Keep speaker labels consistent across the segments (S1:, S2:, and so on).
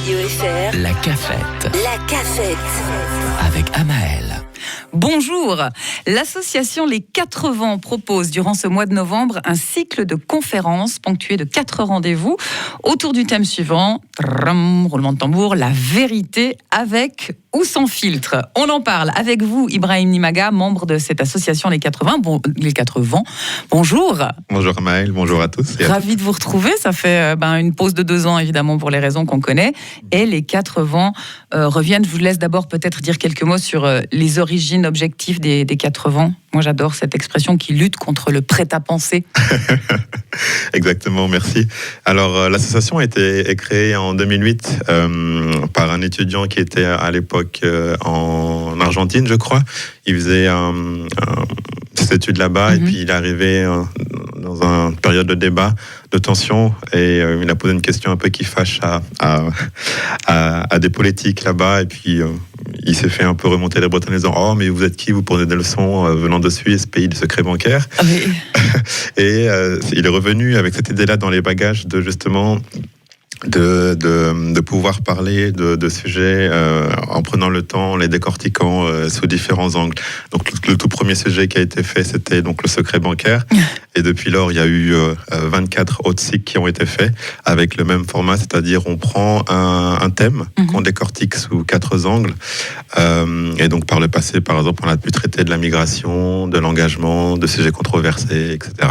S1: Radio FR.
S2: La cafette.
S1: La cafette.
S2: Avec Amael.
S3: Bonjour, l'association Les 4 Vents propose durant ce mois de novembre un cycle de conférences ponctué de 4 rendez-vous autour du thème suivant, roulement de tambour, la vérité avec ou sans filtre. On en parle avec vous, Ibrahim Nimaga, membre de cette association Les 4 Vents. Bonjour.
S4: Bonjour Amael, bonjour à tous.
S3: Ravi de vous retrouver, ça fait une pause de 2 ans évidemment pour les raisons qu'on connaît. Et Les 4 Vents reviennent. Je vous laisse d'abord peut-être dire quelques mots sur les origines objectives des 4 Vents. Moi j'adore cette expression qui lutte contre le prêt-à-penser.
S4: Exactement, merci. Alors l'association a été créée en 2008 par un étudiant qui était à l'époque en Argentine, je crois. Il faisait ses études là-bas et puis il est arrivé dans une période de débat, de tension, et il a posé une question un peu qui fâche à des politiques là-bas, et puis il s'est fait un peu remonter les bretelles en disant « Oh, mais vous êtes qui, vous prenez des leçons venant de Suisse, pays du secret bancaire ?» Et il est revenu avec cette idée-là dans les bagages de justement... De pouvoir parler de sujets en prenant le temps, en les décortiquant sous différents angles. Donc le tout premier sujet qui a été fait, c'était donc le secret bancaire. Et depuis lors, il y a eu 24 autres cycles qui ont été faits avec le même format, c'est-à-dire on prend un thème qu'on décortique sous 4 angles. Et donc par le passé, par exemple, on a pu traiter de la migration, de l'engagement, de sujets controversés, etc.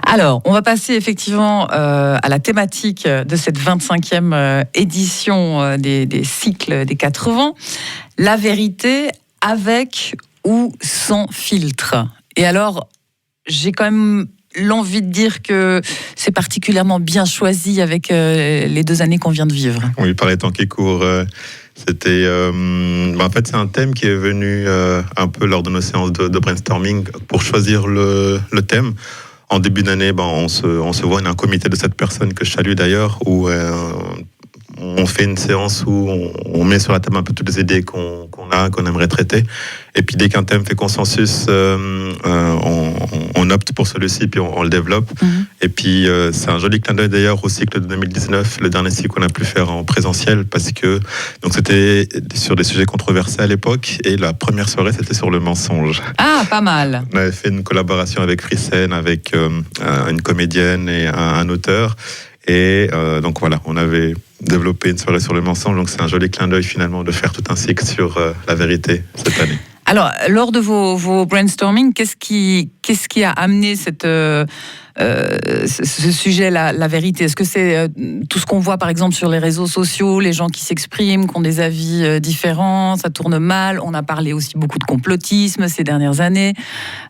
S3: Alors, on va passer effectivement à la thématique de cette 25e édition des cycles des 4 Vents. La vérité avec ou sans filtre. Et alors, j'ai quand même l'envie de dire que c'est particulièrement bien choisi avec les 2 années qu'on vient de vivre.
S4: Oui, par les temps qui courent... C'était, en fait, c'est un thème qui est venu un peu lors de nos séances de brainstorming pour choisir le thème. En début d'année, on se voit, on a un comité de 7 personnes que je salue d'ailleurs, où on fait une séance où on met sur la table un peu toutes les idées qu'on aimerait traiter. Et puis dès qu'un thème fait consensus, on opte pour celui-ci, puis on le développe. Et puis c'est un joli clin d'œil d'ailleurs au cycle de 2019, le dernier cycle qu'on a pu faire en présentiel, parce que donc c'était sur des sujets controversés à l'époque, et la première soirée c'était sur le mensonge.
S3: Ah, pas mal.
S4: On avait fait une collaboration avec Frissen, avec une comédienne et un auteur. Et donc voilà, on avait développé une soirée sur le mensonge, donc c'est un joli clin d'œil finalement de faire tout un cycle sur la vérité cette année.
S3: Alors, lors de vos brainstorming, qu'est-ce qui a amené ce sujet, la vérité? Est-ce que c'est tout ce qu'on voit par exemple sur les réseaux sociaux, les gens qui s'expriment, qui ont des avis différents, ça tourne mal? On a parlé aussi beaucoup de complotisme ces dernières années.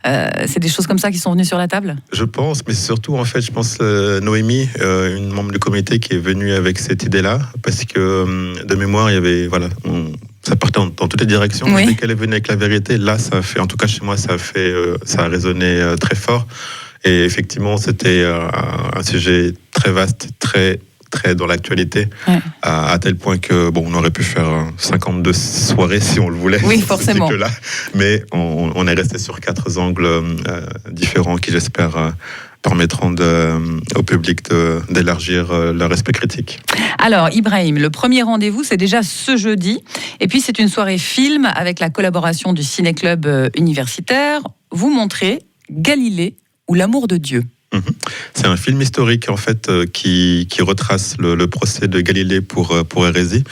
S3: C'est des choses comme ça qui sont venues sur la table? Je pense,
S4: mais surtout en fait, je pense Noémie, une membre du comité qui est venue avec cette idée-là, parce que de mémoire, il y avait... ça partait dans toutes les directions. Oui. Dès qu'elle est venue avec la vérité, là, ça a fait, en tout cas chez moi, ça a résonné très fort. Et effectivement, c'était un sujet très vaste, très dans l'actualité, à tel point que on aurait pu faire 52 soirées si on le voulait.
S3: Oui, forcément.
S4: Là. Mais on est resté sur 4 angles différents qui, j'espère, permettront au public d'élargir leur esprit critique.
S3: Alors, Ibrahim, le premier rendez-vous, c'est déjà ce jeudi. Et puis, c'est une soirée film avec la collaboration du Ciné-Club universitaire. Vous montrez Galilée ou l'amour de Dieu.
S4: C'est un film historique en fait qui retrace le procès de Galilée pour hérésie.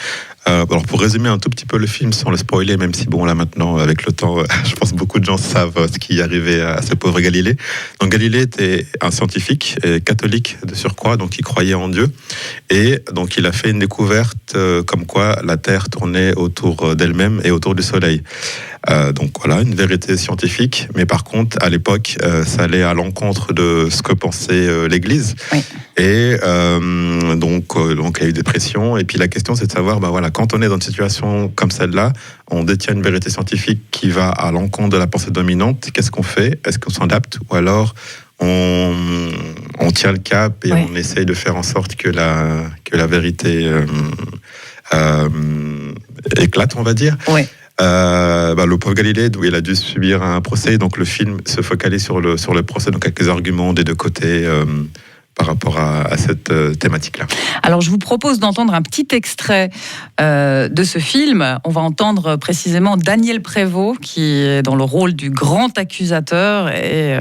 S4: Alors pour résumer un tout petit peu le film sans le spoiler, même si là maintenant avec le temps, je pense que beaucoup de gens savent ce qui arrivait à ce pauvre Galilée. Donc Galilée était un scientifique catholique de surcroît, donc il croyait en Dieu, et donc il a fait une découverte comme quoi la Terre tournait autour d'elle-même et autour du Soleil. Donc voilà, une vérité scientifique, mais par contre à l'époque ça allait à l'encontre de ce que pensait l'Église. Oui. Et donc il y a eu des pressions, et puis la question c'est de savoir quand on est dans une situation comme celle-là, on détient une vérité scientifique qui va à l'encontre de la pensée dominante, qu'est-ce qu'on fait? Est-ce qu'on s'adapte, ou alors on tient le cap et on essaye de faire en sorte que la vérité éclate, on va dire. Oui. Le pauvre Galilée, il a dû subir un procès, donc le film se focalise sur le procès, donc avec les arguments des 2 côtés par rapport à cette thématique-là.
S3: Alors, je vous propose d'entendre un petit extrait de ce film. On va entendre précisément Daniel Prévost, qui est dans le rôle du grand accusateur et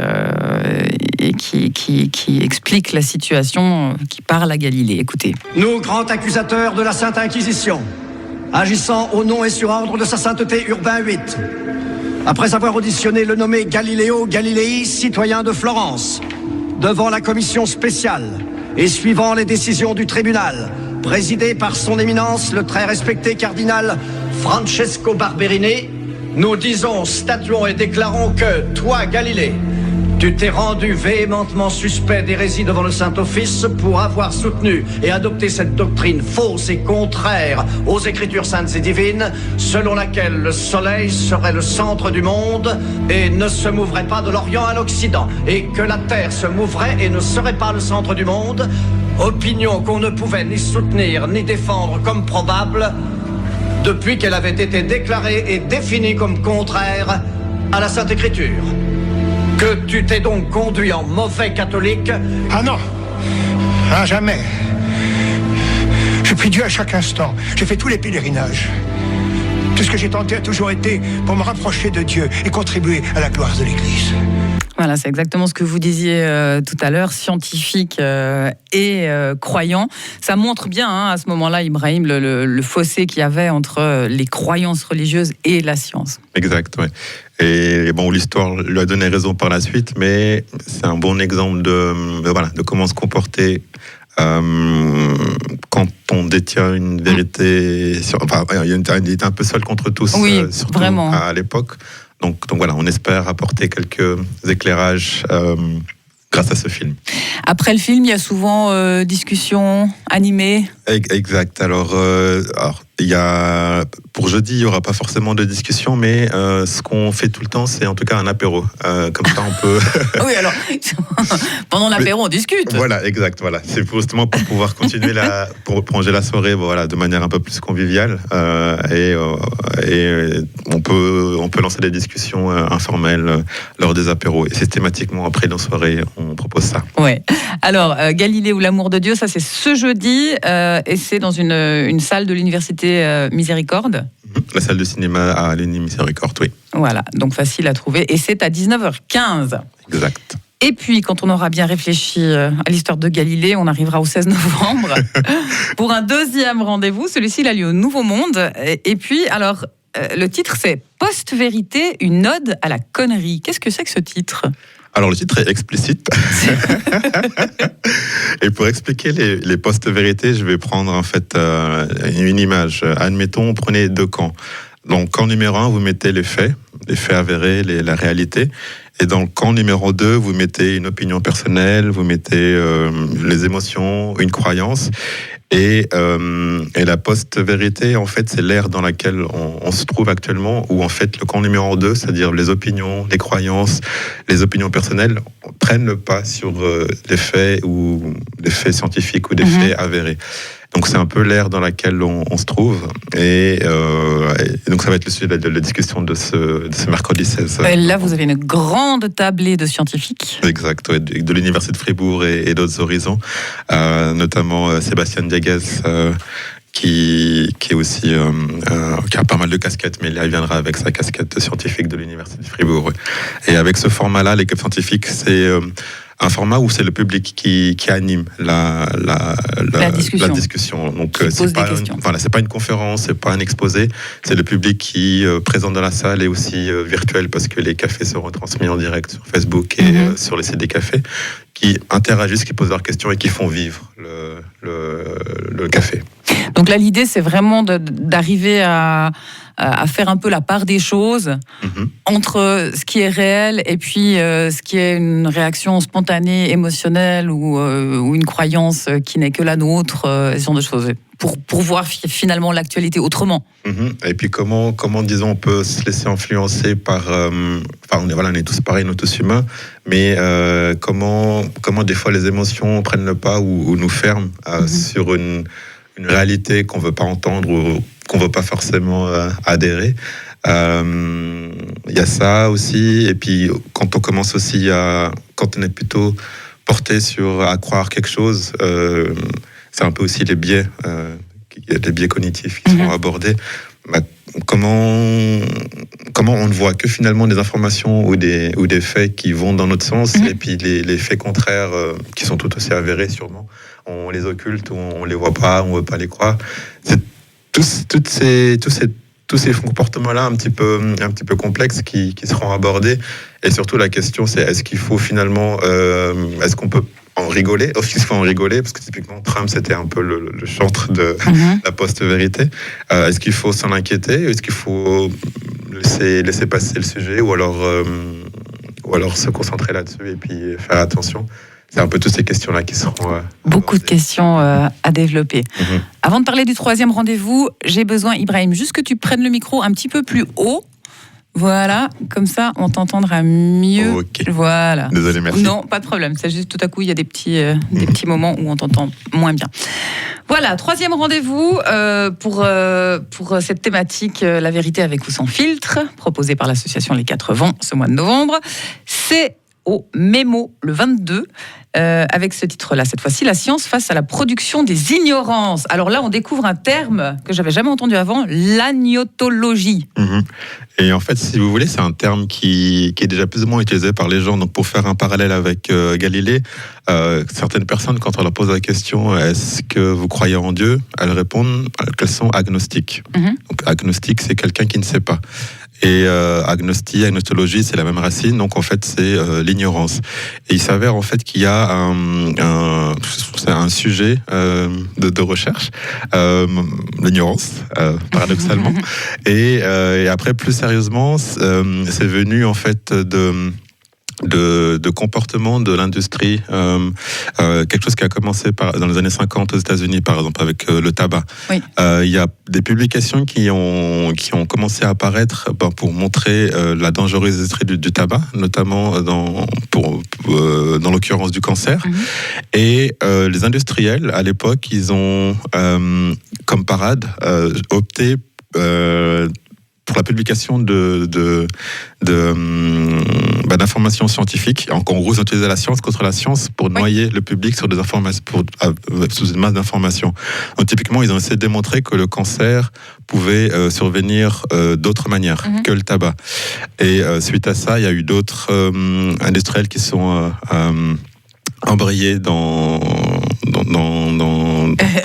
S3: qui explique la situation, qui parle à Galilée. Écoutez.
S1: Nous, grands accusateurs de la Sainte Inquisition, agissant au nom et sur ordre de sa sainteté Urbain VIII, après avoir auditionné le nommé Galileo Galilei, citoyen de Florence, devant la commission spéciale et suivant les décisions du tribunal, présidé par son éminence le très respecté cardinal Francesco Barberini, nous disons, statuons et déclarons que, toi, Galilée, tu t'es rendu véhémentement suspect d'hérésie devant le Saint-Office pour avoir soutenu et adopté cette doctrine fausse et contraire aux Écritures saintes et divines, selon laquelle le soleil serait le centre du monde et ne se mouvrait pas de l'Orient à l'Occident, et que la Terre se mouvrait et ne serait pas le centre du monde, opinion qu'on ne pouvait ni soutenir ni défendre comme probable, depuis qu'elle avait été déclarée et définie comme contraire à la Sainte Écriture. Que tu t'es donc conduit en mauvais catholique?
S5: Ah non, à jamais. Je prie Dieu à chaque instant. J'ai fait tous les pèlerinages. Tout ce que j'ai tenté a toujours été pour me rapprocher de Dieu et contribuer à la gloire de l'Église.
S3: Voilà, c'est exactement ce que vous disiez tout à l'heure, scientifique et croyant. Ça montre bien, à ce moment-là, Ibrahim, le fossé qu'il y avait entre les croyances religieuses et la science.
S4: Exact, oui. Et bon, l'histoire lui a donné raison par la suite, mais c'est un bon exemple de comment se comporter quand on détient une vérité. Il était un peu seul contre tous,
S3: oui,
S4: surtout
S3: vraiment.
S4: À l'époque. Donc voilà, on espère apporter quelques éclairages grâce à ce film.
S3: Après le film, il y a souvent discussions animées.
S4: Exact. Alors, il y a, pour jeudi, il n'y aura pas forcément de discussion, mais ce qu'on fait tout le temps, c'est en tout cas un apéro. Comme ça, on peut...
S3: Oui, alors, pendant l'apéro, on discute.
S4: Voilà, exact. Voilà. C'est justement pour pouvoir continuer pour prolonger la soirée, de manière un peu plus conviviale. Et on peut lancer des discussions informelles lors des apéros. Et systématiquement, après nos soirées, on propose ça.
S3: Ouais. Alors, Galilée ou l'amour de Dieu, ça c'est ce jeudi, et c'est dans une salle de l'université Miséricorde.
S4: La salle de cinéma à l'Uni Miséricorde, oui.
S3: Voilà, donc facile à trouver. Et c'est à 19h15.
S4: Exact.
S3: Et puis, quand on aura bien réfléchi à l'histoire de Galilée, on arrivera au 16 novembre pour un deuxième rendez-vous. Celui-ci, il a lieu au Nouveau Monde. Et puis, alors, le titre, c'est « Post-vérité, une ode à la connerie ». Qu'est-ce que c'est que ce titre ?
S4: Alors, le titre est explicite. Et pour expliquer les post-vérités, je vais prendre en fait une image. Admettons, prenez deux camps. Donc, camp numéro 1, vous mettez les faits avérés, la réalité. Et dans le camp numéro 2, vous mettez une opinion personnelle, vous mettez les émotions, une croyance. Et la post-vérité, en fait, c'est l'ère dans laquelle on se trouve actuellement, où en fait le camp numéro 2, c'est-à-dire les opinions, les croyances, les opinions personnelles, prennent le pas sur les faits scientifiques ou des faits avérés. Donc c'est un peu l'ère dans laquelle on se trouve, et donc ça va être le sujet de la discussion de ce mercredi 16.
S3: Là, vous avez une grande tablée de scientifiques.
S4: Exact, ouais, de l'Université de Fribourg et d'autres horizons, notamment Sébastien Diaguez, qui est aussi qui a pas mal de casquettes, mais là il viendra avec sa casquette de scientifique de l'Université de Fribourg. Ouais. Et avec ce format-là, l'équipe scientifique, c'est un format où c'est le public qui anime la discussion. Donc c'est pas une conférence, c'est pas un exposé, c'est le public qui présent dans la salle et aussi virtuel, parce que les cafés seront transmis en direct sur Facebook et sur les sites des cafés, qui interagissent, qui posent leurs questions et qui font vivre le café.
S3: Donc là, l'idée, c'est vraiment d'arriver à faire un peu la part des choses entre ce qui est réel et puis ce qui est une réaction spontanée, émotionnelle ou une croyance qui n'est que la nôtre, ce genre de choses, pour voir finalement l'actualité autrement.
S4: Et puis comment disons, on peut se laisser influencer par... on est tous pareils, on est tous humains, mais comment des fois les émotions prennent le pas ou nous ferment sur une réalité qu'on ne veut pas entendre ou qu'on ne veut pas forcément adhérer. Il y a ça aussi. Et puis, quand on commence aussi quand on est plutôt porté sur à croire quelque chose. C'est un peu aussi les biais. Il y a des biais cognitifs qui sont abordés. Comment on ne voit que finalement des informations ou des faits qui vont dans notre sens, et puis les faits contraires qui sont tout aussi avérés sûrement, on les occulte ou on les voit pas, on veut pas les croire. C'est tous ces comportements-là un petit peu complexes qui seront abordés, et surtout la question c'est est-ce qu'il faut finalement est-ce qu'on peut en rigoler, parce que typiquement Trump c'était un peu le chantre de la post-vérité. Est-ce qu'il faut s'en inquiéter, est-ce qu'il faut laisser passer le sujet, ou alors se concentrer là-dessus et puis faire attention? C'est un peu toutes ces questions-là qui seront
S3: beaucoup de questions à développer. Avant de parler du troisième rendez-vous, j'ai besoin, Ibrahim, juste que tu prennes le micro un petit peu plus haut. Voilà, comme ça, on t'entendra mieux.
S4: Ok.
S3: Voilà.
S4: Désolé, merci.
S3: Non, pas de problème. C'est juste tout à coup, il y a des petits moments où on t'entend moins bien. Voilà, troisième rendez-vous pour cette thématique, la vérité avec ou sans filtre, proposée par l'association Les 4 Vents ce mois de novembre. C'est au Mémo, le 22, avec ce titre-là, cette fois-ci, la science face à la production des ignorances. Alors là, on découvre un terme que j'avais jamais entendu avant, l'agnotologie.
S4: Et en fait, si vous voulez, c'est un terme qui est déjà plus ou moins utilisé par les gens. Donc, pour faire un parallèle avec Galilée, certaines personnes, quand on leur pose la question « Est-ce que vous croyez en Dieu ?», elles répondent qu'elles sont agnostiques. Donc, agnostique, c'est quelqu'un qui ne sait pas. Et agnostologie, c'est la même racine, donc en fait c'est l'ignorance. Et il s'avère en fait qu'il y a un sujet de recherche, l'ignorance, paradoxalement. Et après, plus sérieusement, c'est venu en fait de comportement de l'industrie, quelque chose qui a commencé dans les années 50 aux États-Unis, par exemple, avec le tabac.
S3: Oui.
S4: Il y a des publications qui ont commencé à apparaître pour montrer la dangerosité du tabac, notamment dans l'occurrence du cancer. Et les industriels, à l'époque, ils ont, comme parade, opté pour la publication d'informations scientifiques. En gros, ils ont utilisé la science contre la science pour noyer le public sur des informations, sous une masse d'informations. Donc, typiquement, ils ont essayé de démontrer que le cancer pouvait survenir d'autres manières que le tabac. Et suite à ça, il y a eu d'autres industriels qui sont embrayés dans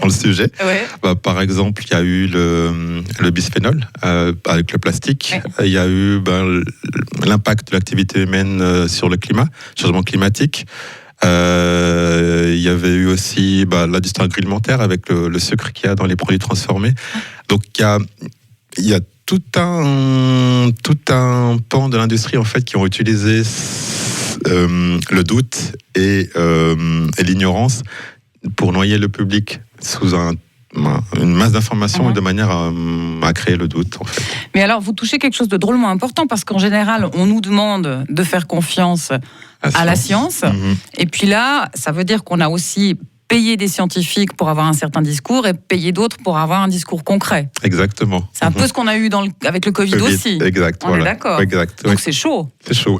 S4: le sujet. Ouais. Par exemple, il y a eu le bisphénol avec le plastique. Ouais. Il y a eu l'impact de l'activité humaine sur le climat, changement climatique. Il y avait eu aussi l'industrie agroalimentaire avec le sucre qu'il y a dans les produits transformés. Donc il y a tout un pan de l'industrie en fait qui ont utilisé le doute et l'ignorance pour noyer le public sous une masse d'informations et de manière à créer le doute, en fait.
S3: Mais alors, vous touchez quelque chose de drôlement important, parce qu'en général, on nous demande de faire confiance à la science. Et puis là, ça veut dire qu'on a aussi payer des scientifiques pour avoir un certain discours et payer d'autres pour avoir un discours concret.
S4: Exactement.
S3: C'est un peu ce qu'on a eu avec le Covid aussi.
S4: Exact.
S3: On est d'accord.
S4: Exact.
S3: Donc c'est chaud.
S4: C'est chaud.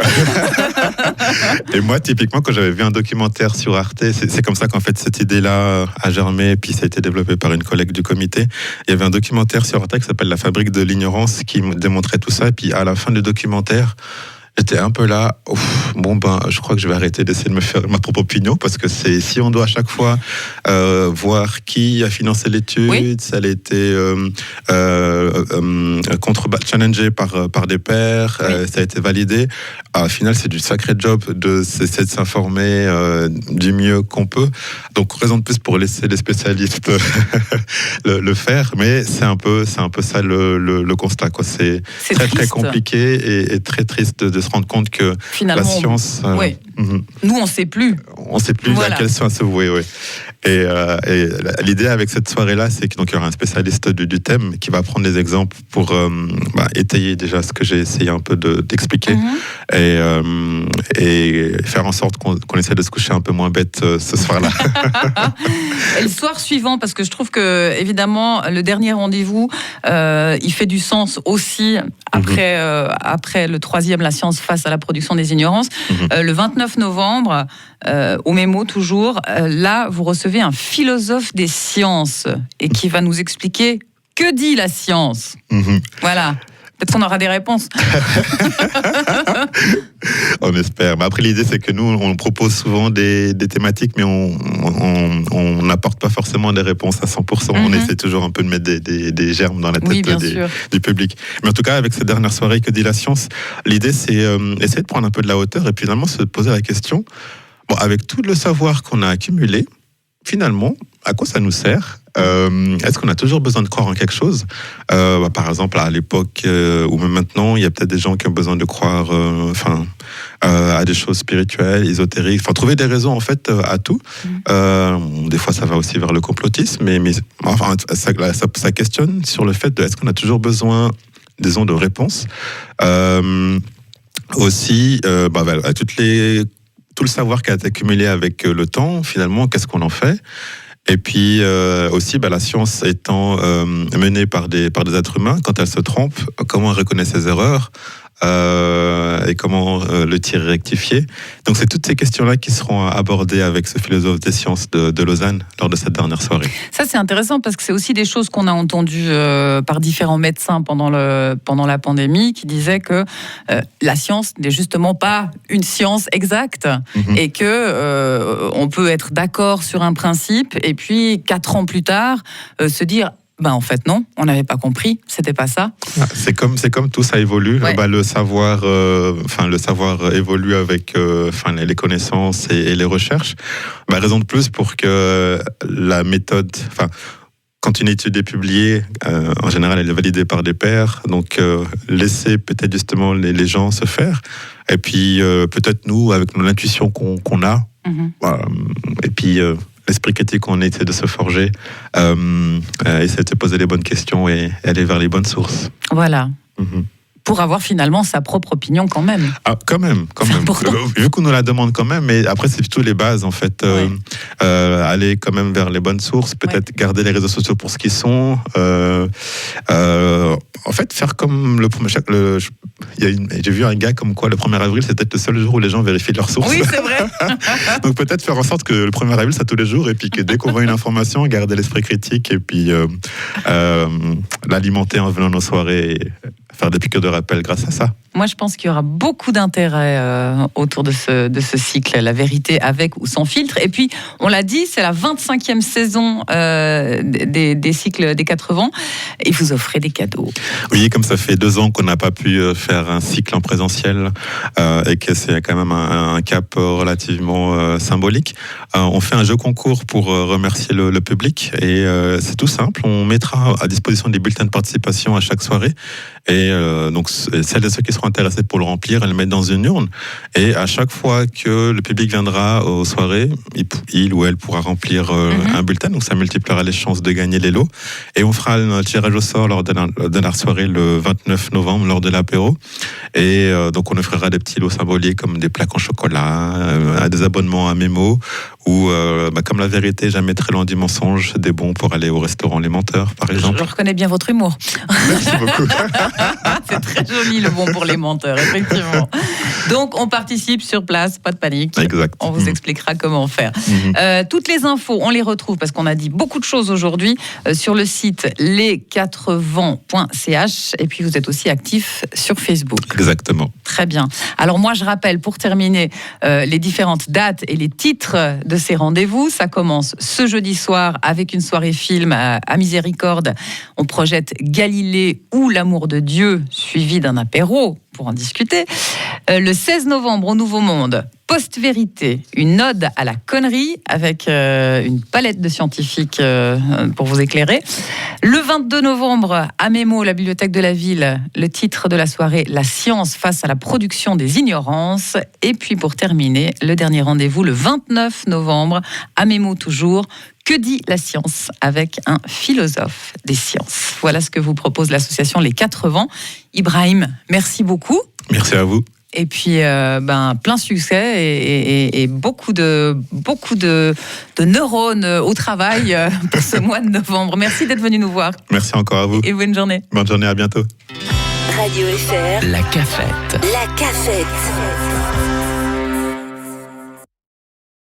S4: Et moi, typiquement, quand j'avais vu un documentaire sur Arte, c'est comme ça qu'en fait cette idée-là a germé, puis ça a été développé par une collègue du comité. Il y avait un documentaire sur Arte qui s'appelle La Fabrique de l'ignorance qui démontrait tout ça. Et puis à la fin du documentaire, j'étais un peu là, je crois que je vais arrêter d'essayer de me faire ma propre opinion, parce que si on doit à chaque fois voir qui a financé l'étude, ça a été challengé par des pairs, ça a été validé. Au final, c'est du sacré job d'essayer de s'informer du mieux qu'on peut. Donc, raison de plus pour laisser les spécialistes le faire, mais c'est un peu ça le constat, quoi. C'est très, très compliqué et très triste de se rendre compte que finalement, la science...
S3: Nous, on ne sait plus.
S4: On ne sait plus à quelle science se vouer, Et l'idée avec cette soirée-là, c'est qu'il y aura un spécialiste du thème qui va prendre des exemples pour étayer déjà ce que j'ai essayé un peu d'expliquer et faire en sorte qu'on essaie de se coucher un peu moins bête ce soir-là.
S3: Et le soir suivant, parce que je trouve que évidemment le dernier rendez-vous, il fait du sens aussi après le troisième, la science face à la production des ignorances. Le 29 novembre, au mémo toujours. Là, vous recevez un philosophe des sciences et qui va nous expliquer que dit la science. Voilà. Peut-être qu'on aura des réponses.
S4: On espère. Mais après, l'idée, c'est que nous, on propose souvent des thématiques, mais on n'apporte pas forcément des réponses à 100%. On essaie toujours un peu de mettre des germes dans la tête du public. Mais en tout cas, avec cette dernière soirée, que dit la science, l'idée, c'est essayer de prendre un peu de la hauteur et puis finalement se poser la question, bon, avec tout le savoir qu'on a accumulé, finalement, à quoi ça nous sert ? Est-ce qu'on a toujours besoin de croire en quelque chose ? Par exemple, à l'époque ou même maintenant, il y a peut-être des gens qui ont besoin de croire à des choses spirituelles, ésotériques, trouver des raisons en fait à tout. Des fois, ça va aussi vers le complotisme, mais ça questionne sur le fait de est-ce qu'on a toujours besoin, disons, de réponses. Aussi, tout le savoir qui a été accumulé avec le temps, finalement, qu'est-ce qu'on en fait ? Et puis aussi, la science étant menée par des êtres humains, quand elle se trompe, comment elle reconnaît ses erreurs et comment le tir est rectifié. Donc c'est toutes ces questions-là qui seront abordées avec ce philosophe des sciences de Lausanne lors de cette dernière soirée.
S3: Ça c'est intéressant parce que c'est aussi des choses qu'on a entendues par différents médecins pendant la pandémie qui disaient que la science n'est justement pas une science exacte et que on peut être d'accord sur un principe et puis 4 ans plus tard se dire en fait non, on n'avait pas compris, c'était pas ça.
S4: C'est comme tout, ça évolue. Ouais. Le savoir évolue avec les connaissances et les recherches. Raison de plus pour que la méthode, quand une étude est publiée, en général elle est validée par des pairs, donc laisser peut-être justement les gens se faire. Et puis peut-être nous, avec l'intuition qu'on a, et puis l'esprit critique qu'on essaie de se forger, essayer de se poser les bonnes questions et aller vers les bonnes sources.
S3: Voilà. Pour avoir finalement sa propre opinion quand même.
S4: Ah, quand même. Vu qu'on nous la demande quand même, mais après c'est plutôt les bases en fait. Aller quand même vers les bonnes sources, peut-être garder les réseaux sociaux pour ce qu'ils sont. En fait, faire comme j'ai vu un gars comme quoi le 1er avril, c'est peut-être le seul jour où les gens vérifient leurs sources.
S3: Oui, c'est vrai.
S4: Donc peut-être faire en sorte que le 1er avril, ça tous les jours, et puis que dès qu'on voit une information, garder l'esprit critique, et puis l'alimenter en venant nos soirées, et faire des piqûres de rappel grâce à ça.
S3: Moi, je pense qu'il y aura beaucoup d'intérêt autour de ce cycle, la vérité avec ou sans filtre. Et puis, on l'a dit, c'est la 25e saison des cycles des 80. Et vous offrez des cadeaux.
S4: Oui, comme ça fait 2 ans qu'on n'a pas pu faire un cycle en présentiel et que c'est quand même un cap relativement symbolique. On fait un jeu concours pour remercier le public. Et c'est tout simple. On mettra à disposition des bulletins de participation à chaque soirée. Et donc, celles et ceux qui seront intéressés pour le remplir, elles le mettent dans une urne. Et à chaque fois que le public viendra aux soirées, il ou elle pourra remplir un bulletin. Donc, ça multipliera les chances de gagner les lots. Et on fera un tirage au sort lors de la soirée le 29 novembre, lors de l'apéro. Et donc, on offrira des petits lots symboliques comme des plaques en chocolat, des abonnements à Mémo, ou comme la vérité, jamais très loin du mensonge, des bons pour aller au restaurant Les Menteurs, par exemple.
S3: Je reconnais bien votre humour.
S4: Merci beaucoup.
S3: C'est très joli, le bon pour les menteurs, effectivement. Donc, on participe sur place, pas de panique.
S4: Exact.
S3: On vous expliquera comment faire. Toutes les infos, on les retrouve, parce qu'on a dit beaucoup de choses aujourd'hui, sur le site les4vents.ch. Et puis, vous êtes aussi actif sur Facebook.
S4: Exactement.
S3: Très bien. Alors, moi, je rappelle, pour terminer, les différentes dates et les titres de ces rendez-vous. Ça commence ce jeudi soir avec une soirée film à Miséricorde. On projette Galilée ou l'amour de Dieu, suivi d'un apéro pour en discuter. Le 16 novembre au Nouveau Monde, Post-Vérité, une ode à la connerie avec une palette de scientifiques pour vous éclairer. Le 22 novembre, à Mémo, la bibliothèque de la ville, le titre de la soirée, La science face à la production des ignorances. Et puis pour terminer, le dernier rendez-vous, le 29 novembre, à Mémo toujours, Que dit la science avec un philosophe des sciences. Voilà ce que vous propose l'association Les 4 Vents. Ibrahim, merci beaucoup.
S4: Merci à vous.
S3: Et puis, plein succès et beaucoup de neurones au travail pour ce mois de novembre. Merci d'être venu nous voir.
S4: Merci encore à vous.
S3: Et bonne journée.
S4: Bonne journée, à bientôt.
S2: Radio FR. La cafette.
S6: La cafette.